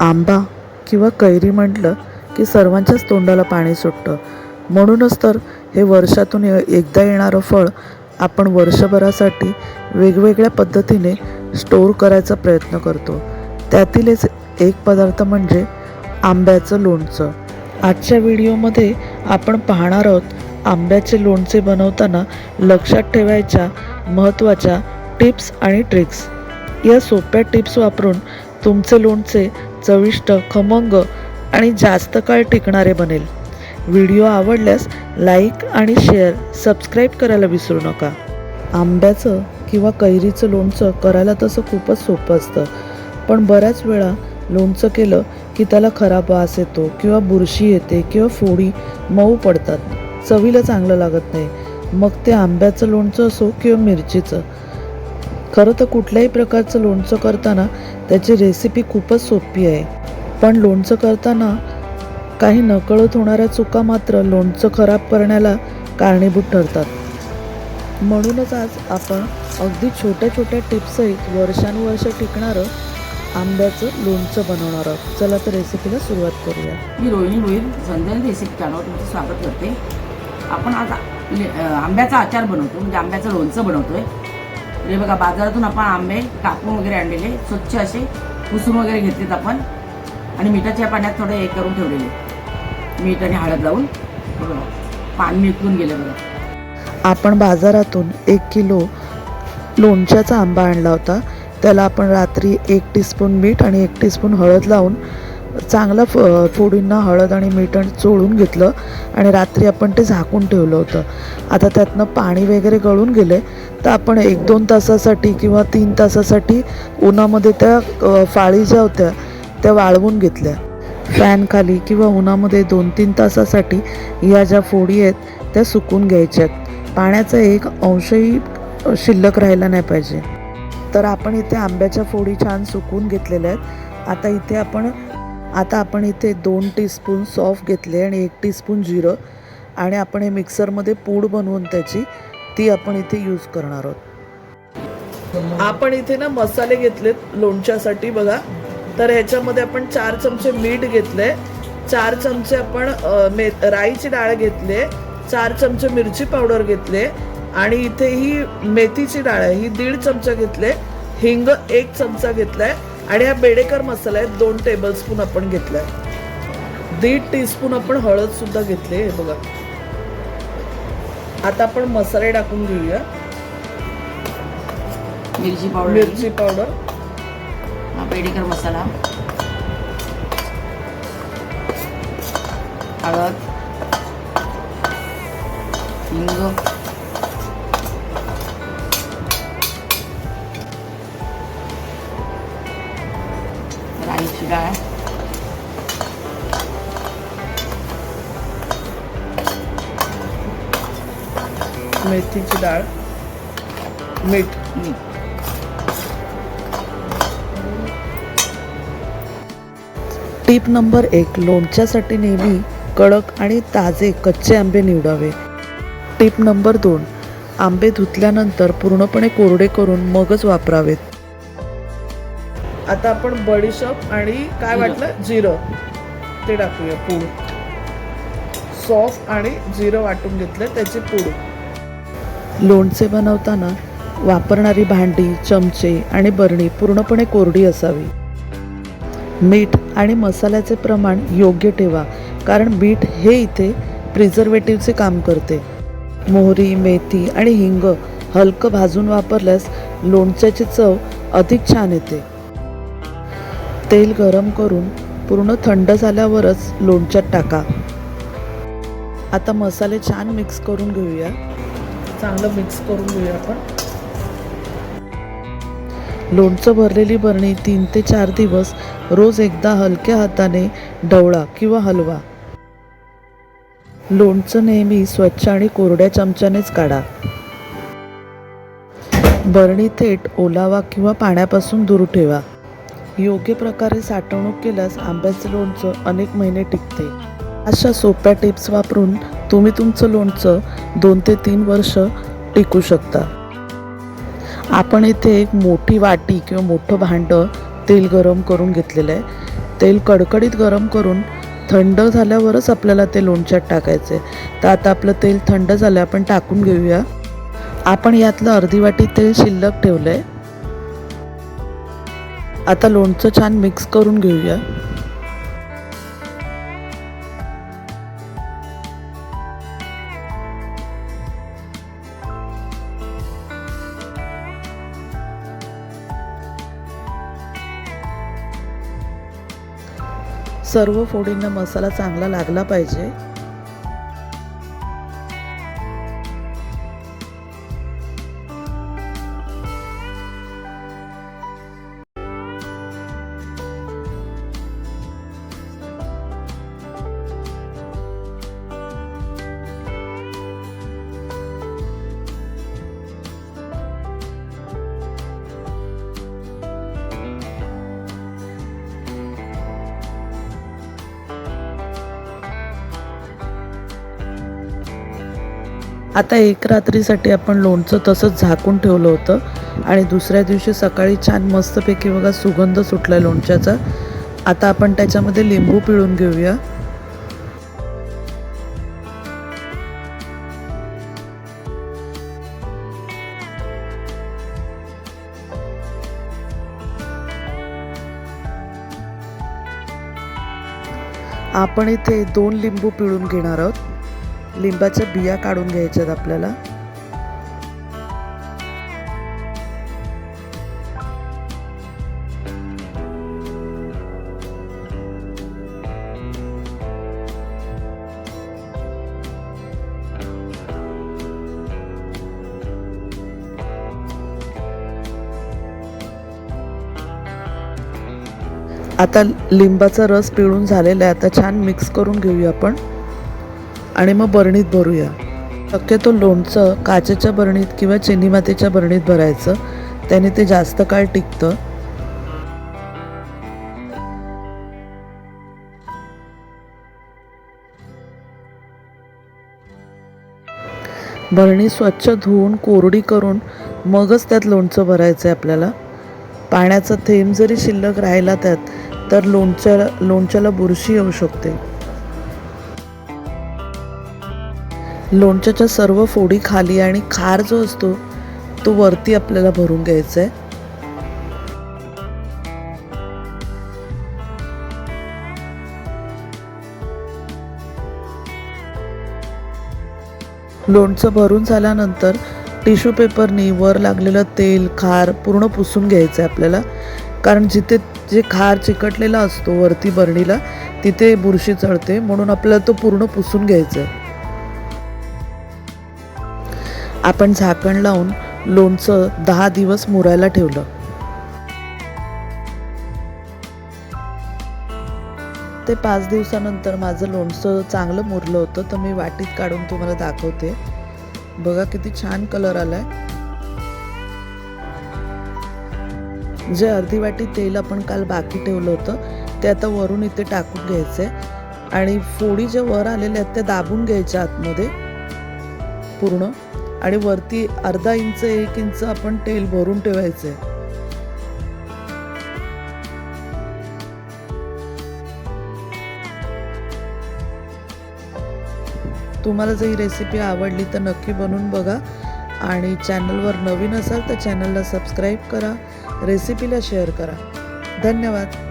आंबा किंवा कैरी म्हटलं की सर्वांच्याच तोंडाला पाणी सुटतं. म्हणूनच तर हे वर्षातून एकदा येणारं फळ आपण वर्षभरासाठी वेगवेगळ्या पद्धतीने स्टोअर करायचा प्रयत्न करतो. त्यातीलच एक पदार्थ म्हणजे आंब्याचं लोणचं. आजच्या व्हिडिओमध्ये आपण पाहणार आहोत आंब्याचे लोणचे बनवताना लक्षात ठेवायच्या महत्त्वाच्या टिप्स आणि ट्रिक्स. या सोप्या टिप्स वापरून तुमचे लोणचे चविष्ट, खमंग आणि जास्त काळ टिकणारे बनेल. व्हिडिओ आवडल्यास लाईक आणि शेअर, सबस्क्राईब करायला विसरू नका. आंब्याचं किंवा कैरीचं लोणचं करायला तसं खूपच सोपं असतं, पण बऱ्याच वेळा लोणचं केलं की त्याला खराब वास येतो किंवा बुरशी येते किंवा फोडी मऊ पडतात, चवीला चांगलं लागत नाही. मग ते आंब्याचं लोणचं असो किंवा मिरचीचं. खरं तर कुठल्याही प्रकारचं लोणचं करताना त्याची रेसिपी खूपच सोपी आहे, पण लोणचं करताना काही नकळत होणाऱ्या चुका मात्र लोणचं खराब करण्याला कारणीभूत ठरतात. म्हणूनच आज आपण अगदी छोट्या छोट्या टिप्ससहित वर्षानुवर्ष टिकणारं आंब्याचं लोणचं बनवणार आहोत. चला तर रेसिपीला सुरुवात करूया. मी रोहिणी भोईर झणझणीत रेसिपी चॅनलवर तुमचं स्वागत करते. आपण आज आंब्याचा आचार बनवतो, म्हणजे आंब्याचं लोणचं बनवतोय. हे बघा, बाजारातून आपण आंबे कापून वगैरे आणलेले, स्वच्छ असे पुसून वगैरे घेतलेत आपण, आणि मिठाच्या पाण्यात थोडे हे करून ठेवलेले, मीठ आणि हळद लावून. बघा, पाणी निघून गेले. बघा, आपण बाजारातून 1 किलो लोणच्याचा आंबा आणला होता. त्याला आपण रात्री 1 टीस्पून मीठ आणि 1 टीस्पून हळद लावून चांगला फोडींना हळद आणि मीठ चोळून घेतलं आणि रात्री आपण ते झाकून ठेवलं होतं. आता त्यातनं पाणी वगैरे गळून गेले, तर आपण 1-2 तासासाठी किंवा 3 तासासाठी उन्हामध्ये त्या फाळी ज्या होत्या त्या वाळवून घेतल्या. फॅनखाली किंवा उन्हामध्ये 2-3 तासासाठी या ज्या फोडी आहेत त्या सुकून घ्यायच्यात. पाण्याचा 1 अंशही शिल्लक राहायला नाही पाहिजे. तर आपण इथे आंब्याच्या फोडी छान सुकून घेतलेल्या आहेत. आता आपण इथे 2 टीस्पून सौंफ घेतले आणि 1 टीस्पून जिरं, आणि आपण हे मिक्सरमध्ये पूड बनवून ती आपण इथे यूज करणार आहोत. आपण इथे ना मसाले घेतलेत लोणच्यासाठी. बघा, तर ह्याच्यामध्ये आपण 4 चमचे मीठ घेतले, 4 चमचे आपण राईची डाळ घेतले, 4 चमचे मिरची पावडर घेतले, आणि इथे ही मेथीची डाळ आहे, ही 1.5 चमचा घेतले, हिंग 1 चमचा घेतलाय, आणि हा बेडेकर मसाला आहे 2 टेबलस्पून आपण घेतलाय. 1.5 टीस्पून आपण हळद सुद्धा घेतली. हे बघा, आता आपण मसाले टाकून घेऊया. मिरची पावडर, बेडेकर मसाला, हळद, हिंग, राईची डाळ, मेथीची डाळ, मीठ. टिप नंबर 1, लोणच्यासाठी नेहमी कडक आणि ताजे कच्चे आंबे निवडावे. टिप नंबर 2, आंबे धुतल्यानंतर पूर्णपणे कोरडे करून मगच वापरावेत. आता आपण बडीशेप आणि काय वाटलं, जिरं ते टाकूया. पूड, सौंफ आणि जिरं वाटून घेतलं, त्याची पूड. लोणचे बनवताना वापरणारी भांडी, चमचे आणि बरणी पूर्णपणे कोरडी असावी. मीठ आणि मसाल्याचे प्रमाण योग्य ठेवा, कारण मीठ हे इथे प्रिझर्वेटिव्हचे काम करते. मोहरी, मेथी आणि हिंग हलकं भाजून वापरल्यास लोणच्याची चव अधिक छान येते. तेल गरम करून पूर्ण थंड झाल्यावरच लोणच्यात टाका. आता मसाले छान मिक्स करून घेऊया. चांगलं मिक्स करून घेऊया आपण. लोणचं भरलेली बरणी 3 ते 4 दिवस रोज एकदा हलक्या हाताने ढवळा किंवा हलवा. लोणचं नेहमी स्वच्छ आणि कोरड्या चमच्यानेच काढा. बरणी थेट ओलावा किंवा पाण्यापासून दूर ठेवा. योग्य प्रकारे साठवणूक केल्यास आंब्याचं लोणचं अनेक महिने टिकते. अशा सोप्या टिप्स वापरून तुम्ही तुमचं लोणचं 2 ते 3 वर्ष टिकू शकता. आपण इथे एक मोठी वाटी किंवा मोठं भांडं तेल गरम करून घेतलेलं आहे. तेल कडकडीत गरम करून थंड झाल्यावरच आपल्याला ते लोणच्यात टाकायचे. तर आता आपलं तेल थंड झालं, आपण टाकून घेऊया. आपण यातलं अर्धी वाटी तेल शिल्लक ठेवलं आहे. आता लोणचं छान मिक्स करून घेऊया. सर्व फोडींना मसाला चांगला लागला पाहिजे. आता एक रात्रीसाठी आपण लोणचं तसंच झाकून ठेवलं होतं आणि दुसऱ्या दिवशी सकाळी छान मस्तपैकी बघा सुगंध सुटला लोणच्याचा. आता आपण त्याच्यामध्ये लिंबू पिळून घेऊया. आपण इथे 2 लिंबू पिळून घेणार आहोत. लिंबाच्या बिया काढून घ्यायच्यात आपल्याला. आता लिंबाचा रस पिळून झालेला आहे. आता छान मिक्स करून घेऊया आपण आणि मग बरणीत भरूया. शक्यतो लोणचं काचेच्या बरणीत किंवा चिनी मातीच्या बरणीत भरायचं, त्याने ते जास्त काळ टिकतं. बरणी स्वच्छ धुवून कोरडी करून मगच त्यात लोणचं भरायचं आहे आपल्याला. पाण्याचा थेंब जरी शिल्लक राहिला त्यात तर लोणच्याला बुरशी येऊ शकते. लोणच्याच्या सर्व फोडी खाली आणि खार जो असतो तो वरती आपल्याला भरून घ्यायचा आहे. लोणचं भरून झाल्यानंतर टिश्यू पेपरनी वर लागलेलं तेल खार पूर्ण पुसून घ्यायचं आहे आपल्याला, कारण जिथे जे खार चिकटलेला असतो वरती बरणीला तिथे बुरशी चढते, म्हणून आपल्याला तो पूर्ण पुसून घ्यायचा आहे. आपण झाकण लावून लोणचं 10 दिवस मुरायला ठेवलं. ते 5 दिवसानंतर माझं लोणचं चांगलं मुरलं होतं, तर मी वाटीत काढून तुम्हाला दाखवते. बघा किती छान कलर आलाय. जे अर्धी वाटी तेल आपण काल बाकी ठेवलं होतं ते आता वरून इथे टाकून घ्यायचंय आणि फोडी ज्या वर आलेल्या आहेत त्या दाबून घ्यायच्या आतमध्ये पूर्ण, आणि वरती अर्धा इंच 1 इंच आपण तेल भरून ठेवायचंय. तुम्हाला जर ही रेसिपी आवडली तर नक्की बनवून बघा आणि चॅनलवर नवीन असाल तर चॅनलला सबस्क्राईब करा, रेसिपीला शेअर करा. धन्यवाद.